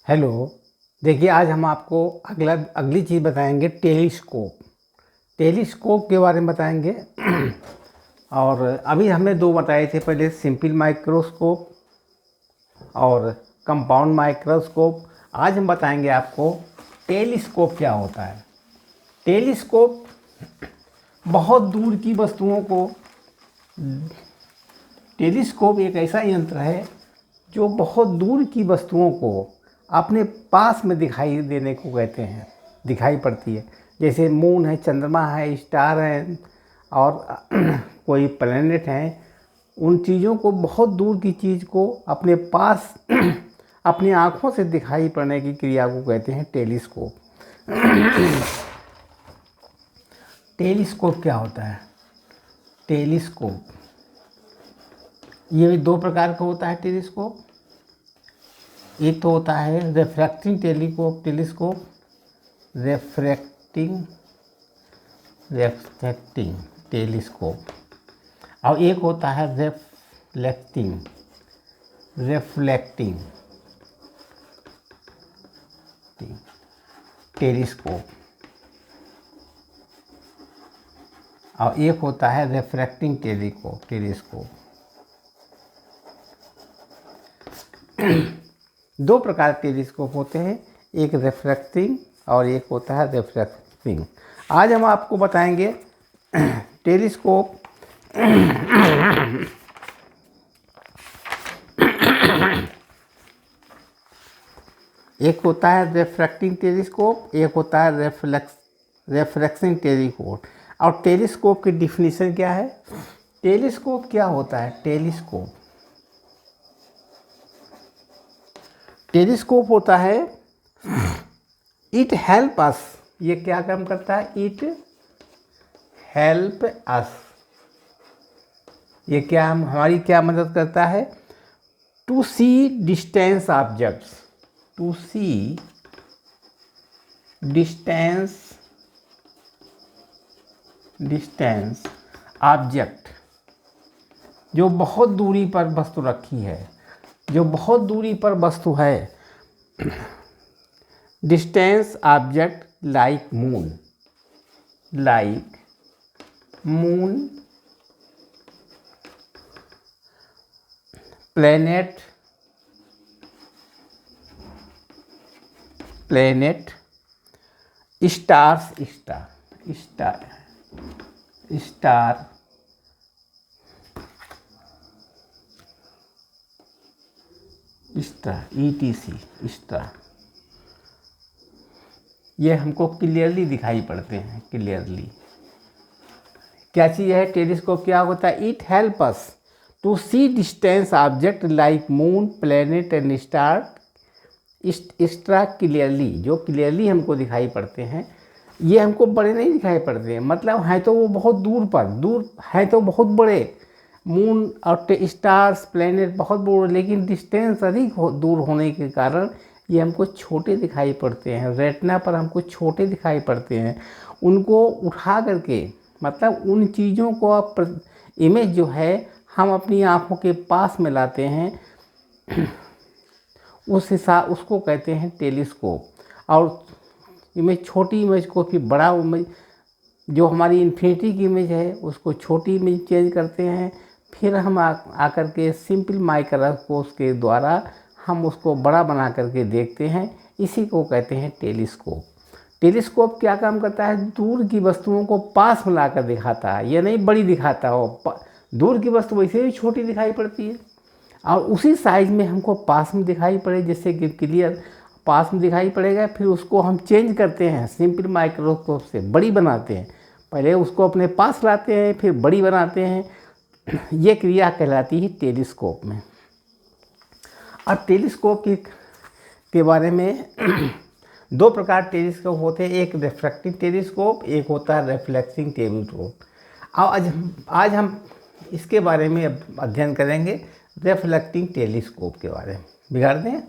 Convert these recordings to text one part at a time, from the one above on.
Hello. देखिए, आज हम आपको अगली चीज़ बताएंगे, टेलीस्कोप। टेलीस्कोप के बारे में बताएंगे। और अभी हमने दो बताए थे पहले, सिंपल माइक्रोस्कोप और कंपाउंड माइक्रोस्कोप। आज हम बताएंगे आपको टेलीस्कोप क्या होता है। टेलीस्कोप बहुत दूर की वस्तुओं को टेलीस्कोप एक ऐसा यंत्र है जो बहुत दूर की वस्तुओं को अपने पास में दिखाई देने को कहते हैं, दिखाई पड़ती है। जैसे मून है, चंद्रमा है, स्टार है और कोई प्लैनेट हैं। उन चीज़ों को, बहुत दूर की चीज़ को अपने पास अपनी आँखों से दिखाई पड़ने की क्रिया को कहते हैं टेलीस्कोप। टेलीस्कोप क्या होता है? टेलीस्कोप ये दो प्रकार का होता है टेलीस्कोप। एक तो होता है refracting telescope, refracting refracting telescope, और एक होता है रिफ्लेक्टिंग रिफ्लेक्टिंग टेलीस्कोप, और एक होता है रिफ्रैक्टिंग टेलीस्कोप। दो प्रकार के टेलीस्कोप होते हैं, एक रिफ्रैक्टिंग और एक होता है रिफ्रैक्टिंग। आज हम आपको बताएंगे टेलीस्कोप। एक होता है रिफ्रैक्टिंग टेलीस्कोप, एक होता है रिफ्रैक्टिंग टेलीस्कोप। और टेलीस्कोप की डिफिनीशन क्या है? टेलीस्कोप क्या होता है? टेलीस्कोप होता है, इट हेल्प अस। ये क्या काम करता है? It help us. ये क्या हमारी क्या मदद करता है? To see distance objects, to see distance object, जो बहुत दूरी पर वस्तु रखी है, जो बहुत दूरी पर वस्तु है। Distance object like moon, planet, star, ETC star, ये हमको क्लियरली दिखाई पड़ते हैं। क्लियरली क्या चीज़ है? टेलीस्कोप क्या होता है? It help us to see distance object like moon, planet and star extra clearly, जो क्लियरली हमको दिखाई पड़ते हैं। ये हमको बड़े नहीं दिखाई पड़ते हैं, मतलब हैं तो वो बहुत दूर है, तो बहुत बड़े मून और स्टार्स, प्लेनेट बहुत बड़े, लेकिन डिस्टेंस अधिक दूर होने के कारण ये हमको छोटे दिखाई पड़ते हैं। रेटिना पर हमको छोटे दिखाई पड़ते हैं। उनको उठा करके, मतलब उन चीज़ों को आप इमेज जो है हम अपनी आँखों के पास में लाते हैं, उसको कहते हैं टेलीस्कोप। और इमेज, छोटी इमेज को फिर बड़ा इमेज, जो हमारी इन्फिनिटी की इमेज है उसको छोटी इमेज चेंज करते हैं। फिर हम आकर के सिंपल माइक्रोस्कोप के द्वारा हम उसको बड़ा बना करके देखते हैं। इसी को कहते हैं टेलीस्कोप। टेलीस्कोप क्या काम करता है? दूर की वस्तुओं को पास में लाकर दिखाता है। ये नहीं बड़ी दिखाता हो, दूर की वस्तु वैसे भी छोटी दिखाई पड़ती है और उसी साइज में हमको पास में दिखाई पड़े, जैसे कि क्लियर पास में दिखाई पड़ेगा। फिर उसको हम चेंज करते हैं, सिंपल माइक्रोस्कोप से बड़ी बनाते हैं। पहले उसको अपने पास लाते हैं, फिर बड़ी बनाते हैं। ये क्रिया कहलाती है टेलीस्कोप में। और टेलीस्कोप के बारे में दो प्रकार टेलीस्कोप होते हैं, एक रिफ्रैक्टिंग टेलीस्कोप, एक होता है रिफ्लेक्टिंग टेलीस्कोप। आज हम इसके बारे में अध्ययन करेंगे, रिफ्लेक्टिंग टेलीस्कोप के बारे में। बिगाड़ दें।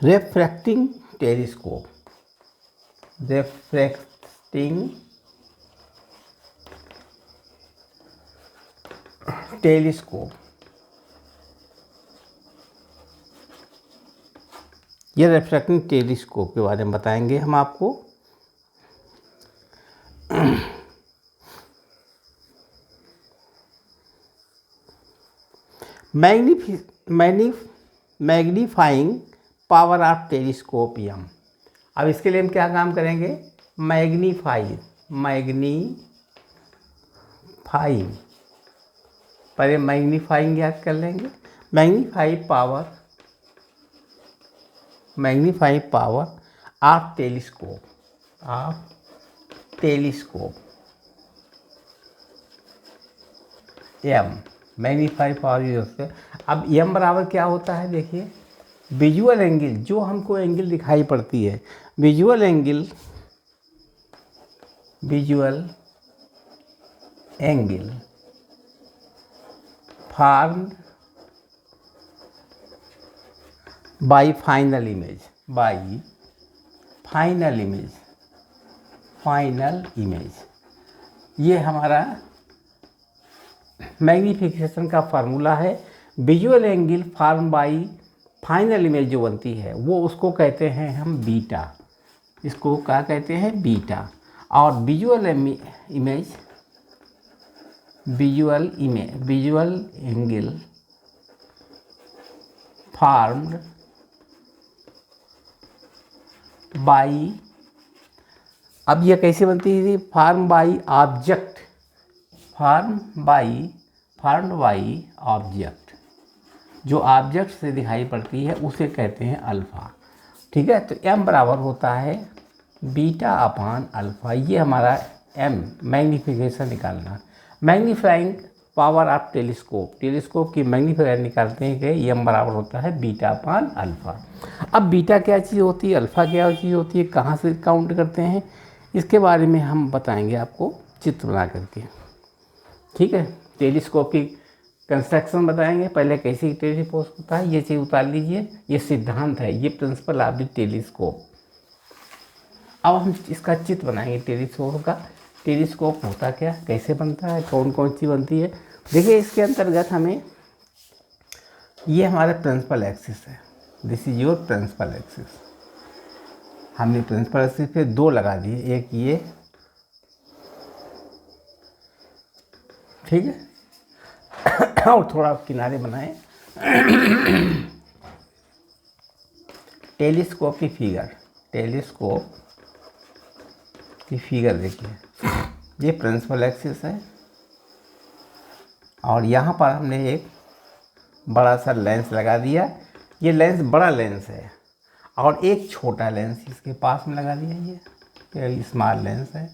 रिफ्रैक्टिंग टेलीस्कोप, रिफ्रैक्टिंग टेलीस्कोप, ये रिफ्रैक्टिंग टेलीस्कोप के बारे में बताएंगे हम आपको। Magnifying power of telescopium. अब इसके लिए हम क्या काम करेंगे, मैग्नीफाइंग पहले मैग्नीफाइंग याद कर लेंगे। Magnifying power of telescope M, magnifying power use होते हैं। अब एम बराबर क्या होता है, देखिए विजुअल एंगल, जो हमको एंगल दिखाई पड़ती है, visual angle formed by final image, ये हमारा मैग्नीफिकेशन का फार्मूला है। Visual angle form by final image जो बनती है वो उसको कहते हैं हम बीटा, इसको क्या कहते हैं, बीटा। और विजुअल एंगल फॉर्म्ड बाय, अब ये कैसे बनती है, फॉर्म बाय ऑब्जेक्ट, जो ऑब्जेक्ट से दिखाई पड़ती है उसे कहते हैं अल्फा। ठीक है, तो m बराबर होता है बीटा अपान अल्फा, ये हमारा m मैग्नीफिकेशन निकालना। मैग्नीफाइंग पावर ऑफ टेलीस्कोप की मैग्नीफायर निकालते हैं कि m बराबर होता है बीटा अपान अल्फा। अब बीटा क्या चीज़ होती है, अल्फा क्या चीज़ होती है, कहाँ से काउंट करते हैं, इसके बारे में हम बताएंगे आपको चित्र बना करके। ठीक है, टेलीस्कोप की कंस्ट्रक्शन बताएंगे, पहले कैसे टेलीस्कोप होता है ये चीज़ उतार लीजिए, ये सिद्धांत है, ये प्रिंसिपल ऑफ द टेलीस्कोप। अब हम इसका चित्र बनाएंगे टेलीस्कोप का। टेलीस्कोप होता क्या, कैसे बनता है, कौन कौन सी बनती है। देखिए इसके अंतर्गत हमें, ये हमारा प्रिंसिपल एक्सिस है, this is your principal axis. हमने प्रिंसिपल एक्सिस पे दो लगा दिए, एक ये, ठीक है, और थोड़ा किनारे बनाए। टेलीस्कोप की फिगर देखिए, ये प्रिंसिपल एक्सिस है और यहाँ पर हमने एक बड़ा सा लेंस लगा दिया। ये लेंस बड़ा लेंस है और एक छोटा लेंस इसके पास में लगा दिया, ये स्मॉल लेंस है।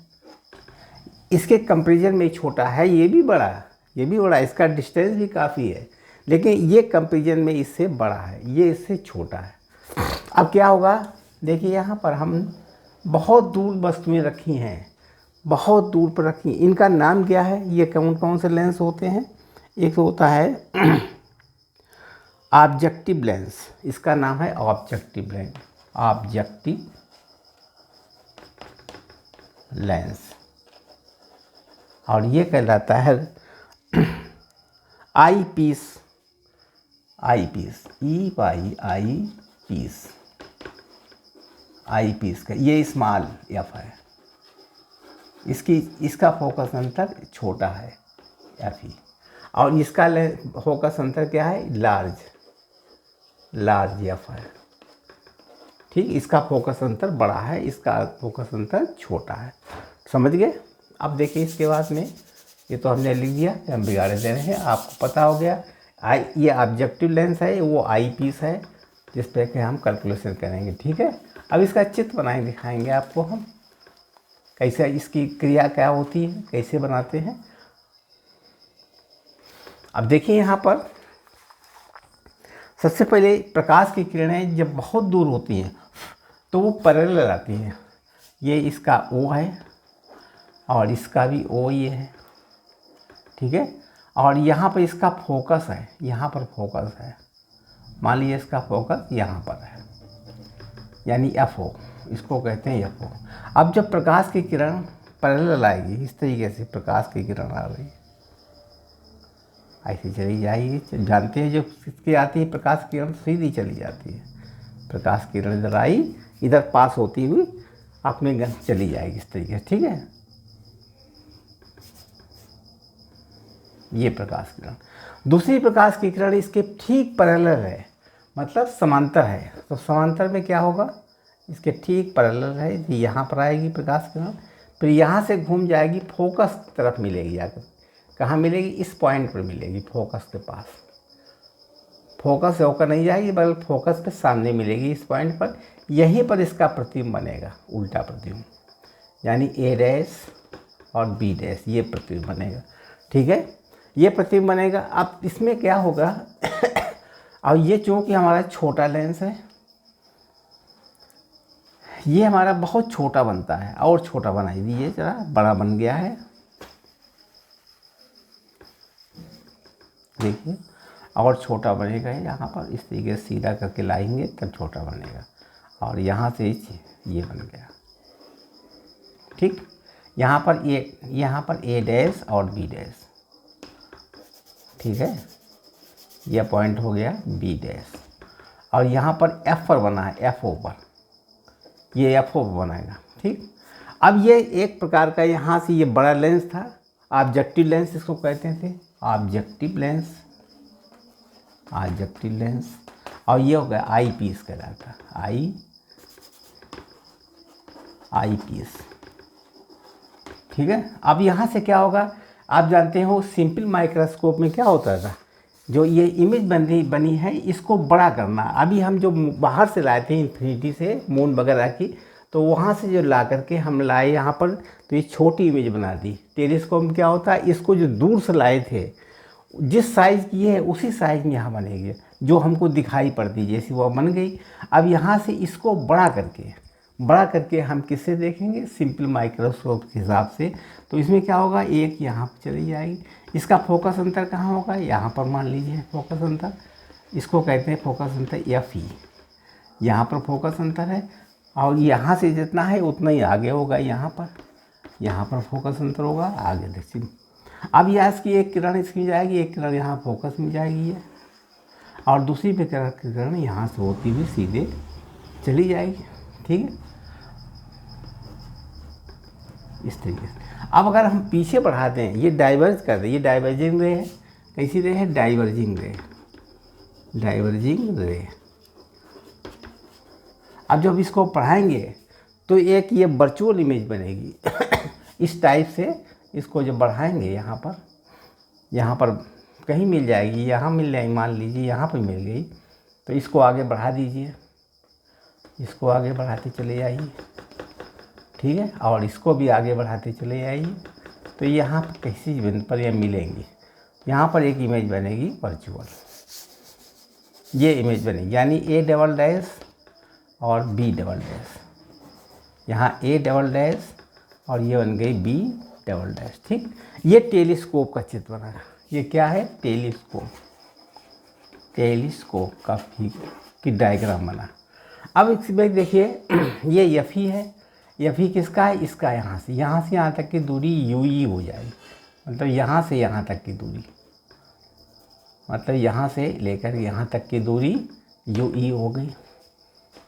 इसके कंपैरिजन में छोटा है, ये भी बड़ा, इसका डिस्टेंस भी काफ़ी है, लेकिन ये कंपैरिजन में इससे बड़ा है, ये इससे छोटा है। अब क्या होगा, देखिए यहाँ पर हम बहुत दूर वस्तुएं रखी हैं, बहुत दूर पर रखी, इनका नाम क्या है, ये कौन कौन से लेंस होते हैं। एक होता है ऑब्जेक्टिव लेंस, इसका नाम है ऑब्जेक्टिव लेंस, और ये कहलाता है आई पीस, आई पीस का ये स्मॉल एफ है, इसका फोकस अंतर छोटा है एफ ई, और इसका फोकस अंतर क्या है, लार्ज एफ है। ठीक, इसका फोकस अंतर बड़ा है, इसका फोकस अंतर छोटा है। समझ गए। अब देखिए इसके बाद में, ये तो हमने लिख दिया, हम बिगाड़े दे रहे हैं, आपको पता हो गया। ये ऑब्जेक्टिव लेंस है, वो आई पीस है, जिस पे कि हम कैलकुलेशन करेंगे। ठीक है, अब इसका चित्र बनाए दिखाएंगे आपको हम, कैसे इसकी क्रिया क्या होती है, कैसे बनाते हैं। अब देखिए यहाँ पर सबसे पहले प्रकाश की किरणें जब बहुत दूर होती हैं तो वो पैरेलल आती हैं। ये इसका ओ है और इसका भी ओ ये है, ठीक है, और यहाँ पर इसका फोकस है, यहाँ पर फोकस है, मान लीजिए इसका फोकस यहाँ पर है, यानी एफ ओ, इसको कहते हैं एफ ओ। अब जब प्रकाश की किरण पैरेलल आएगी, इस तरीके से प्रकाश की किरण आ रही है, ऐसे चली जाएगी। जानते हैं जो किसकी आती है प्रकाश किरण, सीधी चली जाती है। प्रकाश किरण इधर आई, इधर पास होती हुई अपने गन चली जाएगी इस तरीके से, ठीक है। ये प्रकाश किरण। दूसरी प्रकाश की किरण इसके ठीक पैरेलल है, मतलब समांतर है। तो समांतर में क्या होगा, इसके ठीक पैरेलल है, यहाँ पर आएगी प्रकाश किरण, फिर यहाँ से घूम जाएगी, फोकस की तरफ मिलेगी जाकर। कहाँ मिलेगी, इस पॉइंट पर मिलेगी, फोकस के पास। फोकस से होकर नहीं जाएगी बल्कि फोकस के सामने मिलेगी, इस पॉइंट पर। यहीं पर इसका प्रतिबिंब बनेगा, उल्टा प्रतिबिंब, यानी ए डैश और बी डैश, ये प्रतिबिंब बनेगा, ठीक है। ये प्रतिबिंब बनेगा। अब इसमें क्या होगा और ये चूँकि हमारा छोटा लेंस है, ये हमारा बहुत छोटा बनता है, और छोटा बनाई दीजिए जरा, बड़ा बन गया है, देखिए, और छोटा बनेगा यहाँ पर। इस तरीके से सीधा करके लाएंगे तब छोटा बनेगा, और यहाँ से ये बन गया, ठीक। यहाँ पर ए डैश और बी डैश, ठीक है, यह पॉइंट हो गया बी डैश, और यहाँ पर एफ पर बना है, एफ ओ पर, ये एफ ओ पर बनाएगा, ठीक। अब ये एक प्रकार का यहाँ से ये बड़ा लेंस था, ऑब्जेक्टिव लेंस इसको कहते थे, ऑब्जेक्टिव लेंस, ऑब्जेक्टिव लेंस। और ये हो गया आई पीस कहलाता है, आई पीस, ठीक है। अब यहाँ से क्या होगा, आप जानते हो सिंपल माइक्रोस्कोप में क्या होता था, जो ये इमेज बनी है इसको बड़ा करना। अभी हम जो बाहर से लाए थे इन्फिनिटी से, मून वगैरह की, तो वहाँ से जो ला करके हम लाए यहाँ पर, तो ये छोटी इमेज बना दी। टेलीस्कोप में क्या होता है, इसको जो दूर से लाए थे, जिस साइज़ की है उसी साइज़ में यहाँ बनेगी, जो हमको दिखाई पड़ती जैसी वो बन गई। अब यहाँ से इसको बड़ा करके हम किससे देखेंगे, सिंपल माइक्रोस्कोप के हिसाब से। तो इसमें क्या होगा, एक यहाँ पर चली जाएगी, इसका फोकस अंतर कहाँ होगा, यहाँ पर मान लीजिए फोकस अंतर, इसको कहते हैं फोकस अंतर एफ ई, यहाँ पर फोकस अंतर है, और यहाँ से जितना है उतना ही आगे होगा, यहाँ पर फोकस अंतर होगा आगे देखिए। अब यहाँ इसकी एक किरण इसमें जाएगी, एक किरण यहाँ फोकस में जाएगी है, और दूसरी पे किरण यहाँ से होती हुई सीधे चली जाएगी, ठीक है, इस तरीके से। अब अगर हम पीछे बढ़ा दें, ये डाइवर्ज कर दें, ये डाइवर्जिंग रे है, कैसी रे है, डाइवर्जिंग रे। अब जब इसको पढ़ाएंगे तो एक ये वर्चुअल इमेज बनेगी इस टाइप से। इसको जब बढ़ाएंगे यहाँ पर कहीं मिल जाएगी, यहाँ मिल जाएगी, मान लीजिए यहाँ पर मिल गई, तो इसको आगे बढ़ा दीजिए, इसको आगे बढ़ाते चले जाइए, ठीक है, और इसको भी आगे बढ़ाते चले जाइए। तो यहाँ पर किसी बिंदु पर ये मिलेंगी, यहाँ पर एक इमेज बनेगी वर्चुअल, ये इमेज बनेगी, यानी ए डबल डैश और बी डबल डैश, यहाँ ए डबल डैश और ये बन गई बी डबल डैश, ठीक। ये टेलीस्कोप का चित्र बना, ये क्या है, टेलीस्कोप का की डायग्राम बना। अब इसमें देखिए ये यफी है, यफी किसका है, इसका, यहाँ से यहाँ तक की दूरी यूई हो जाएगी, मतलब यहाँ से यहाँ तक की दूरी, मतलब यहाँ से लेकर यहाँ तक की दूरी यूई हो गई,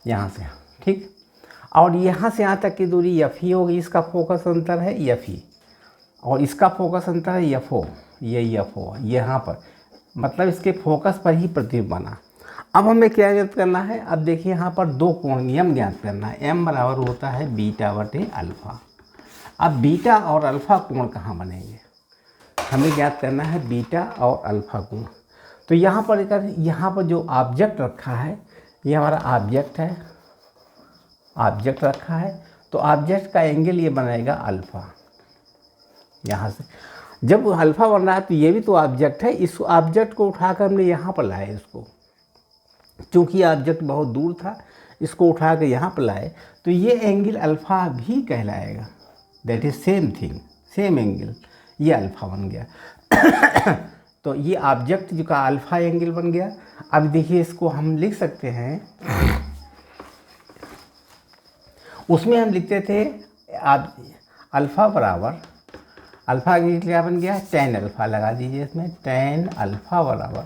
यहाँ से, ठीक। और यहाँ से यहाँ तक की दूरी यफी होगी, इसका फोकस अंतर है यफी, और इसका फोकस अंतर है यफो, ये यफो यहाँ पर, मतलब इसके फोकस पर ही प्रतिबिंब बना। अब हमें क्या ज्ञात करना है, अब देखिए यहाँ पर दो कोण नियम ज्ञात करना है, m बराबर होता है बीटा बटे अल्फ़ा। अब बीटा और अल्फ़ा कोण कहाँ बनेंगे, हमें ज्ञात करना है बीटा और अल्फ़ा कोण। तो यहाँ पर जो ऑब्जेक्ट रखा है, ये हमारा ऑब्जेक्ट है, ऑब्जेक्ट रखा है, तो ऑब्जेक्ट का एंगल ये बनाएगा अल्फ़ा। यहाँ से जब अल्फ़ा बन रहा है तो ये भी तो ऑब्जेक्ट है, इस ऑब्जेक्ट को उठाकर हमने यहाँ पर लाए, इसको चूँकि ऑब्जेक्ट बहुत दूर था, इसको उठा कर यहाँ पर लाए, तो ये एंगल अल्फ़ा भी कहलाएगा, that is same thing, same angle, ये अल्फ़ा बन गया तो ये ऑब्जेक्ट जो का अल्फ़ा एंगल बन गया। अब देखिए इसको हम लिख सकते हैं, उसमें हम लिखते थे अल्फ़ा बराबर अल्फ़ा के क्या बन गया, टेन अल्फ़ा लगा दीजिए इसमें, टेन अल्फ़ा बराबर,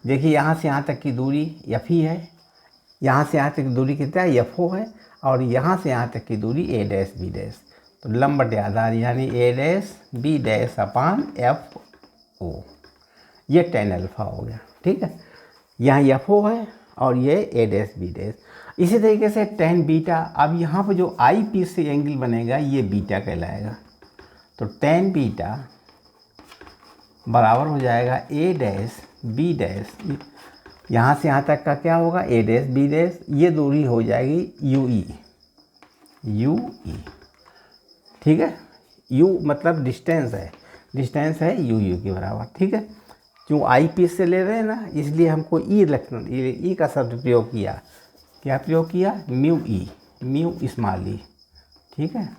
देखिए यहाँ से यहाँ तक की दूरी एफ ही है, यहाँ से यहाँ तक की दूरी कितना है, एफ ओ है, और यहाँ से यहाँ तक की दूरी ए डैश बी डैश, तो लंबट याद आ रही, यानी A dash B dash upon F O, ये टेन अल्फ़ा हो गया। ठीक है, यहाँ एफ ओ है और ये ए डैश बी डैश। इसी तरीके से टेन बीटा, अब यहाँ पर जो आई पीस से एंगल बनेगा ये बीटा कहलाएगा, तो टेन बीटा बराबर हो जाएगा ए डैश बी डैश, यहाँ से यहाँ तक का क्या होगा, ए डैश बी डैश, ये दूरी हो जाएगी यू ई, यू ई। ठीक है, यू मतलब डिस्टेंस है, डिस्टेंस है यू यू के बराबर। ठीक है, क्यों आई पीस से ले रहे हैं ना, इसलिए हमको ई रखना, ई का शब्द प्रयोग किया, क्या प्रयोग किया, म्यू ई, म्यू स्मॉल ई। ठीक है,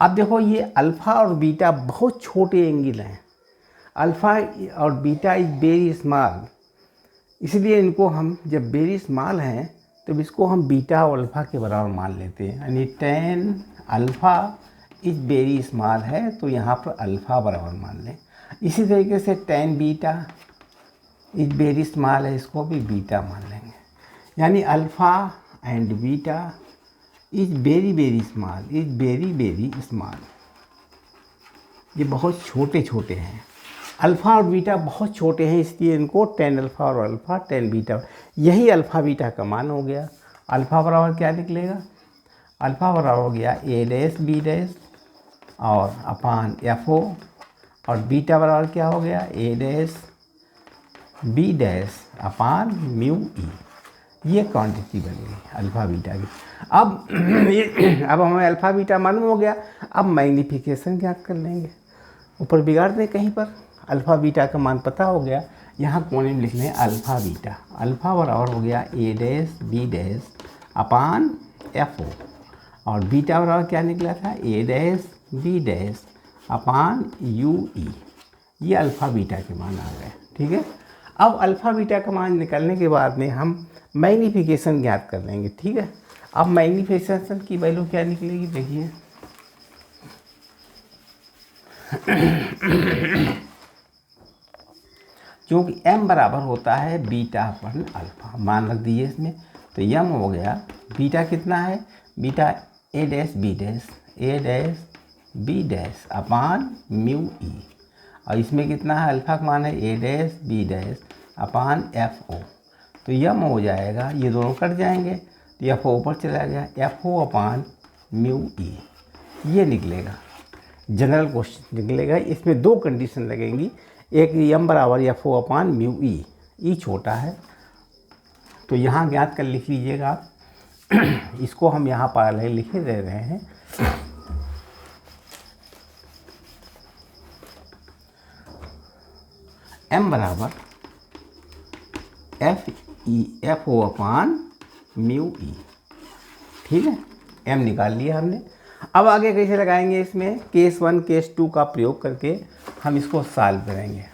अब देखो ये अल्फ़ा और बीटा बहुत छोटे एंगल हैं, अल्फ़ा और बीटा इज वेरी स्मॉल, इसलिए इनको हम जब वेरी स्मॉल हैं तो इसको हम बीटा और अल्फ़ा के बराबर मान लेते हैं, यानी tan alpha is very small है तो यहाँ पर अल्फ़ा बराबर मान लें। इसी तरीके से tan beta is very small है, इसको भी बीटा मान लेंगे, यानी alpha and beta is very very small, is very very small, ये बहुत छोटे छोटे हैं। अल्फ़ा और बीटा बहुत छोटे हैं, इसलिए इनको टेन अल्फ़ा और अल्फ़ा टेन बीटा, यही अल्फ़ा बीटा का मान हो गया। अल्फ़ा बराबर क्या निकलेगा, अल्फ़ा बराबर हो गया ए डैश बी डैश और अपान एफ ओ, और बीटा बराबर क्या हो गया, A dash B dash upon mu E, ये क्वांटिटी बन गई अल्फ़ा बीटा की। अब हमें अल्फ़ा बीटा मालूम हो गया, अब मैग्नीफिकेशन ज्ञात कर लेंगे, ऊपर बिगाड़ दें कहीं पर, अल्फ़ा बीटा का मान पता हो गया, यहाँ कोने में लिख लें अल्फ़ा बीटा, अल्फ़ा बराबर हो गया A dash B dash upon F O, और बीटा बराबर क्या निकला था, A dash B dash upon U E, ये अल्फ़ा बीटा के मान आ गए। ठीक है, अब अल्फ़ा बीटा का मान निकलने के बाद में हम मैग्नीफिकेशन ज्ञात कर लेंगे। ठीक है, अब मैग्नीफिकेशन की वैल्यू क्या निकलेगी, देखिए क्योंकि m बराबर होता है बीटा अपन अल्फ़ा, मान रख दिए इसमें, तो m हो गया, बीटा कितना है, beta A dash B dash, A dash B dash upon mu E, और इसमें कितना है, अल्फ़ा का मान है A dash B dash upon F O, तो यम हो जाएगा, ये दोनों कट जाएंगे तो एफ ओ ऊपर चला गया, एफ ओ अपान म्यू ई, ये निकलेगा, जनरल क्वेश्चन निकलेगा। इसमें दो कंडीशन लगेंगी, एक यम बराबर एफ ओ अपान म्यू ई, ई छोटा है तो यहाँ ज्ञात कर लिख लीजिएगा आप इसको हम यहाँ पहले लिखे दे रहे हैं, m बराबर एफ ओ अपान म्यू ई। ठीक है, m निकाल लिया हमने। अब आगे कैसे लगाएंगे, इसमें केस 1 केस 2 का प्रयोग करके हम इसको सॉल्व करेंगे।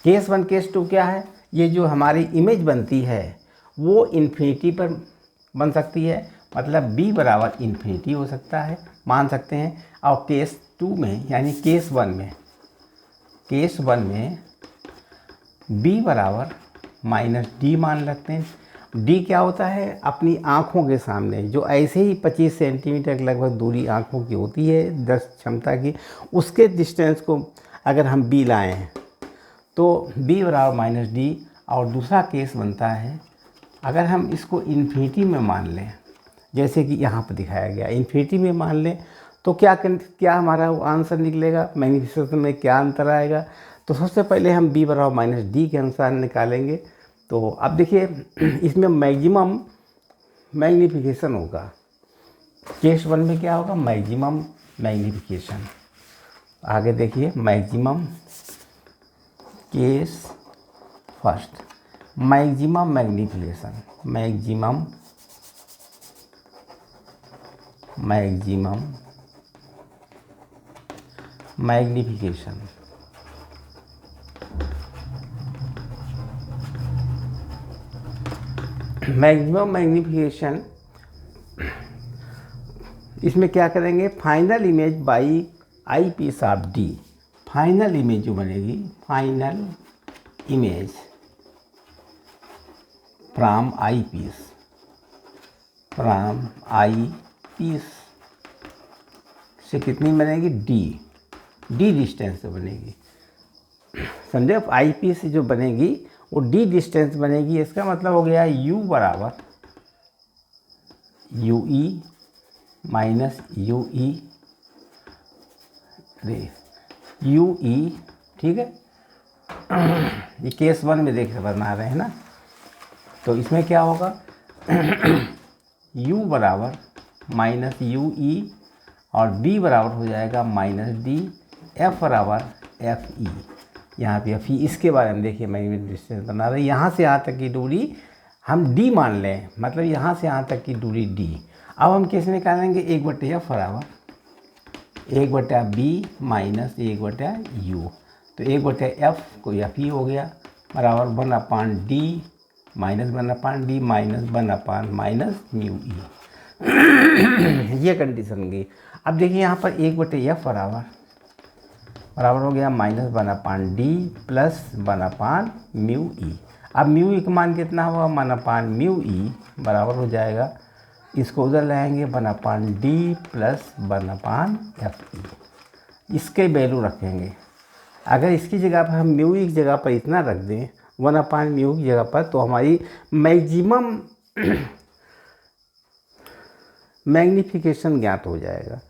केस 1 केस 2 क्या है, ये जो हमारी इमेज बनती है वो इन्फिनिटी पर बन सकती है, मतलब b बराबर इन्फिनिटी हो सकता है, मान सकते हैं, और केस 2 में यानी केस 1 में b बराबर माइनस डी मान लगते हैं। डी क्या होता है, अपनी आँखों के सामने जो ऐसे ही 25 सेंटीमीटर लगभग दूरी आँखों की होती है 10 क्षमता की, उसके डिस्टेंस को अगर हम b लाए हैं तो b बराबर माइनस डी। और दूसरा केस बनता है अगर हम इसको इन्फिनिटी में मान लें, जैसे कि यहाँ पर दिखाया गया, इन्फिनिटी में मान लें तो क्या हमारा आंसर निकलेगा, मैग्नीफिकेशन में क्या अंतर आएगा। तो सबसे पहले हम b बराबर माइनस डी के अनुसार निकालेंगे। तो अब देखिए इसमें मैक्सिमम मैग्नीफिकेशन होगा, केस 1 में क्या होगा, मैक्सिमम मैग्नीफिकेशन। आगे देखिए maximum case first, maximum magnification, maximum magnification, maximum magnification, इसमें क्या करेंगे, final image by eyepiece of D, final image जो बनेगी, final image from eyepiece, from eyepiece से कितनी बनेगी, डी डिस्टेंस से बनेगी। समझे, आई पीस से जो बनेगी वो डी डिस्टेंस बनेगी। इसका मतलब हो गया u बराबर यू ई माइनस यू ई, ठीक है। ये केस 1 में देख बना रहे हैं ना, तो इसमें क्या होगा u बराबर माइनस यू ई और d बराबर हो जाएगा माइनस डी, f बराबर एफ ई। यहाँ पे एफ ई, इसके बारे में देखिए मैं डिस्टेंस बना रहा हूँ। यहाँ से यहाँ तक की दूरी हम d मान लें, मतलब यहाँ से यहाँ तक की दूरी d। अब हम किस निकालेंगे, 1/f बराबर 1/b माइनस 1/u। तो 1/f को एफ ई हो गया बराबर 1/d minus 1/d minus 1/ minus mu E. ये कंडीशन गई। अब देखिए यहाँ पर 1/f बराबर हो गया minus 1/d plus 1/ mu E. अब म्यू ई का मान कितना हुआ, 1/ म्यू ई बराबर हो जाएगा, इसको उधर लाएंगे 1/d प्लस 1/f ई। इसके वैल्यू रखेंगे। अगर इसकी जगह पर हम म्यू ई की जगह पर इतना रख दें 1/ म्यू की जगह पर, तो हमारी मैक्सिमम मैग्नीफिकेशन ज्ञात हो जाएगा।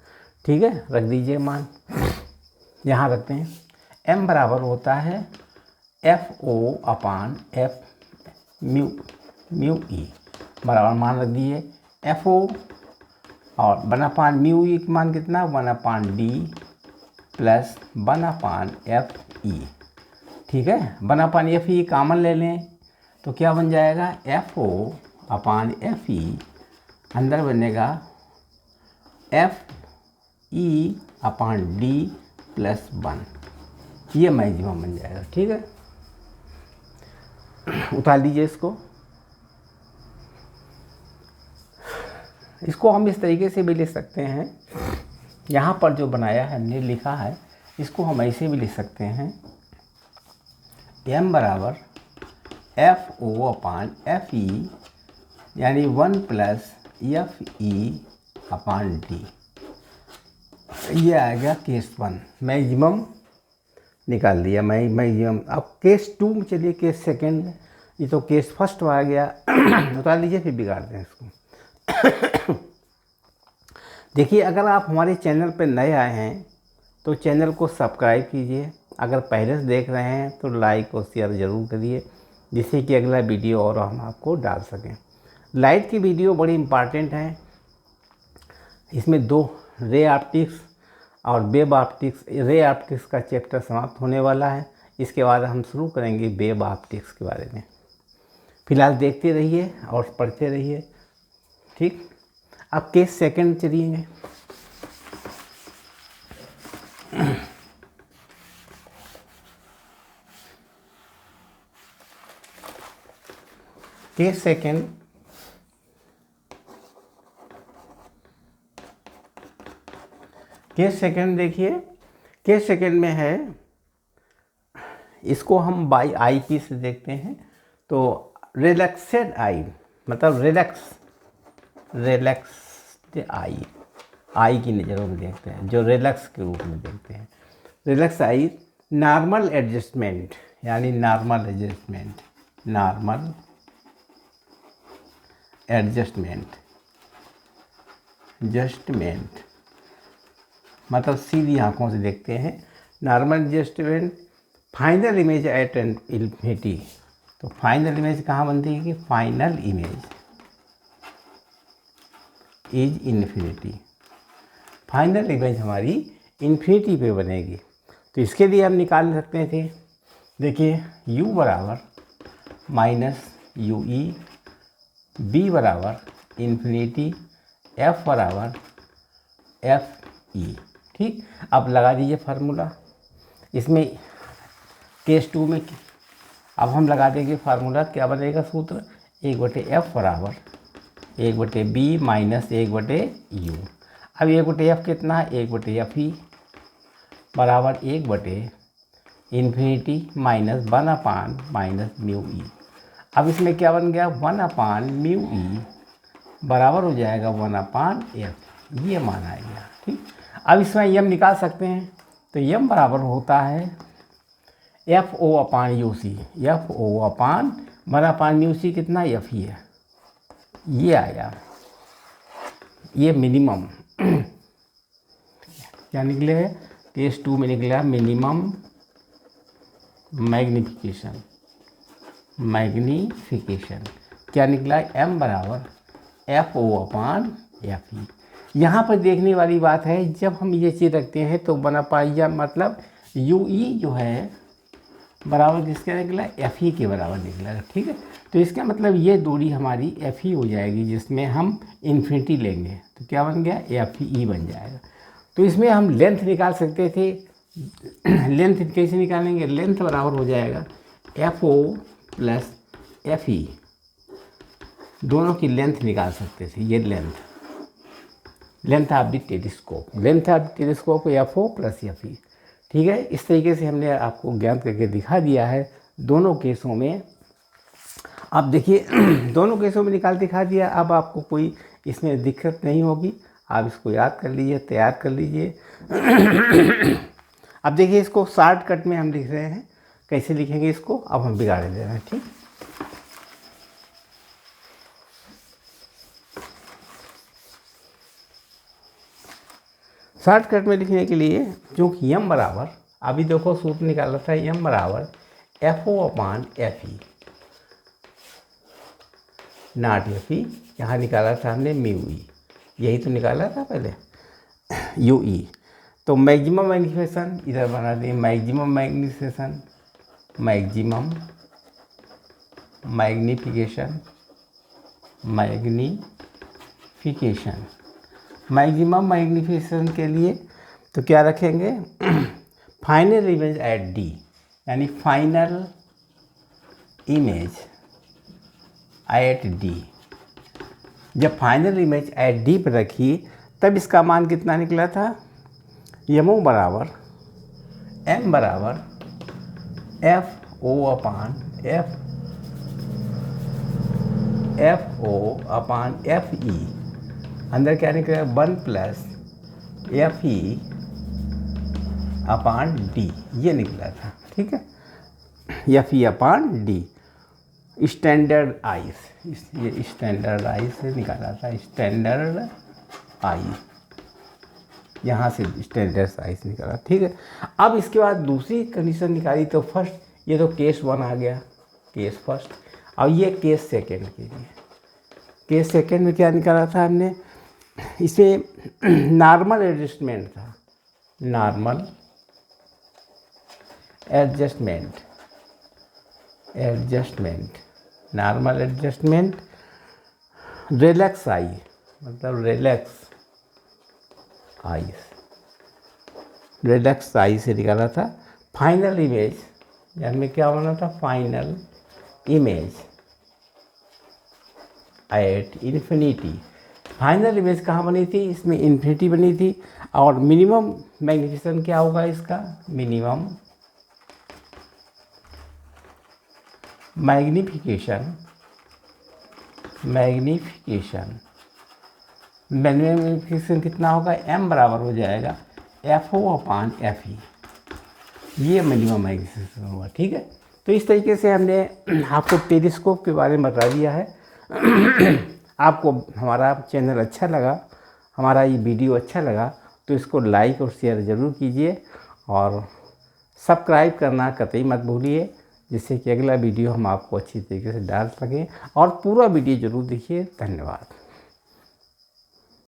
ठीक है, रख दीजिए मान, यहाँ रखते हैं। m बराबर होता है FO/F म्यू ई बराबर मान रख दिए FO, और 1/ म्यू ई का मान कितना, 1/d प्लस 1/f ई। ठीक है, 1/f ई कामन ले लें तो क्या बन जाएगा, FO/f ई अंदर बनेगा FE/d प्लस 1। ये मैक्सिमम बन जाएगा। ठीक है, उतार लीजिए इसको। इसको हम इस तरीके से भी लिख सकते हैं, यहाँ पर जो बनाया है हमने लिखा है, इसको हम ऐसे भी लिख सकते हैं, m बराबर FO/F ई यानी 1 प्लस FE/d। ये आ गया केस 1, मैक्सिमम निकाल दिया मैक्सिमम। अब केस 2 में चलिए, केस 2, ये तो केस 1 आ गया। उतार लीजिए, फिर बिगाड़ते हैं इसको। देखिए, अगर आप हमारे चैनल पर नए आए हैं तो चैनल को सब्सक्राइब कीजिए। अगर पहले से देख रहे हैं तो लाइक और शेयर ज़रूर करिए, जिससे कि अगला वीडियो और हम आपको डाल सकें। लाइट की वीडियो बड़ी इम्पॉर्टेंट है। इसमें 2 रे ऑप्टिक्स और वेब ऑप्टिक्स, रे ऑप्टिक्स का चैप्टर समाप्त होने वाला है। इसके बाद हम शुरू करेंगे वेब ऑप्टिक्स के बारे में। फिलहाल देखते रहिए और पढ़ते रहिए। ठीक, अब केस 2 चलिए। केस 2 देखिए, केस 2 में है, इसको हम बाई आई पी से देखते हैं। तो रिलैक्सेड आई, मतलब रिलैक्स्ड आई की नज़रों में देखते हैं, जो रिलैक्स के रूप में देखते हैं। रिलैक्स आई, नॉर्मल एडजस्टमेंट, यानी नॉर्मल एडजस्टमेंट मतलब सीधी आंखों से देखते हैं। Normal adjustment, final image at infinity. तो फाइनल इमेज कहाँ बनती है कि final image is infinity. Final image हमारी इन्फिनिटी पे बनेगी। तो इसके लिए हम निकाल सकते थे। देखिए, u बराबर माइनस यू ई, b बराबर इन्फिनिटी, f बराबर एफ ई। ठीक, अब लगा दीजिए फार्मूला। इसमें केस 2 में अब हम लगा देंगे फार्मूला। क्या बनेगा सूत्र, 1/f बराबर 1/b माइनस 1/u। अब 1/f कितना है, 1/f ई बराबर 1/∞ माइनस 1/- μe। अब इसमें क्या बन गया, 1/μe बराबर हो जाएगा 1/f। ये मान आएगा। ठीक, अब इसमें यम निकाल सकते हैं, तो यम बराबर होता है FO/UC। FO/1/μc कितना, F ही है। ये आया, ये मिनिमम क्या निकले, केस 2 में निकला मिनिमम मैग्नीफिकेशन क्या निकला, m बराबर FO/FE। यहाँ पर देखने वाली बात है, जब हम ये चीज़ रखते हैं तो बना पाइया मतलब UE जो है बराबर किसका निकला, FE के बराबर निकला। ठीक है, तो इसका मतलब ये दूरी हमारी FE हो जाएगी, जिसमें हम इन्फिनिटी लेंगे तो क्या बन गया, FE बन जाएगा। तो इसमें हम लेंथ निकाल सकते थे। लेंथ कैसे निकालेंगे, लेंथ बराबर हो जाएगा FO प्लस FE, दोनों की लेंथ निकाल सकते थे। ये length of the telescope, FO plus FE। ठीक है, इस तरीके से हमने आपको ज्ञात करके दिखा दिया है दोनों केसों में। आप देखिए दोनों केसों में निकाल दिखा दिया। अब आपको कोई इसमें दिक्कत नहीं होगी, आप इसको याद कर लीजिए, तैयार कर लीजिए। अब देखिए इसको शॉर्टकट में हम लिख रहे हैं, कैसे लिखेंगे इसको अब हम बिगाड़ दे रहे हैं। ठीक, शॉर्टकट में लिखने के लिए, क्योंकि यम बराबर, अभी देखो सूत्र निकाला था, यम बराबर FO/FE नॉट FE, यहाँ निकाला था हमने μe, यही तो निकाला था पहले UE। तो मैक्सिमम मैग्नीफिकेशन इधर बना दें, maximum magnification, maximum magnification, maximum magnification के लिए तो क्या रखेंगे, फाइनल इमेज एट D, यानी फाइनल इमेज एट D। जब फाइनल इमेज एट D पर रखी तब इसका मान कितना निकला था, यमो बराबर m बराबर FO/FE, अंदर क्या निकला, 1 प्लस FE/D, ये निकला था। ठीक है, FE/D स्टैंडर्ड आइस, ये स्टैंडर्ड आइस से निकाला था, स्टैंडर्ड आइस, यहाँ से स्टैंडर्ड आइस निकाला। ठीक है, अब इसके बाद दूसरी कंडीशन निकाली, तो फर्स्ट ये तो केस 1 आ गया, केस फर्स्ट। अब ये केस सेकेंड के लिए, केस सेकेंड में क्या निकाला था हमने, इसे नॉर्मल एडजस्टमेंट था, normal adjustment, normal adjustment, relax I, मतलब रिलैक्स आई से निकाला था। फाइनल इमेज, यानी क्या बना था, final image at infinity. Final image कहाँ बनी थी, इसमें इन्फिनिटी बनी थी। और मिनिमम मैग्नीफिकेशन क्या होगा इसका, मिनिमम मैग्नीफिकेशन कितना होगा, m बराबर हो जाएगा FO/FE, ये मिनिमम मैग्नीफिकेशन होगा। ठीक है, तो इस तरीके से हमने आपको टेलीस्कोप के बारे में बता दिया है। आपको हमारा चैनल अच्छा लगा, हमारा ये वीडियो अच्छा लगा तो इसको लाइक और शेयर ज़रूर कीजिए, और सब्सक्राइब करना कतई मत भूलिए, जिससे कि अगला वीडियो हम आपको अच्छी तरीके से डाल सकें। और पूरा वीडियो ज़रूर देखिए। धन्यवाद।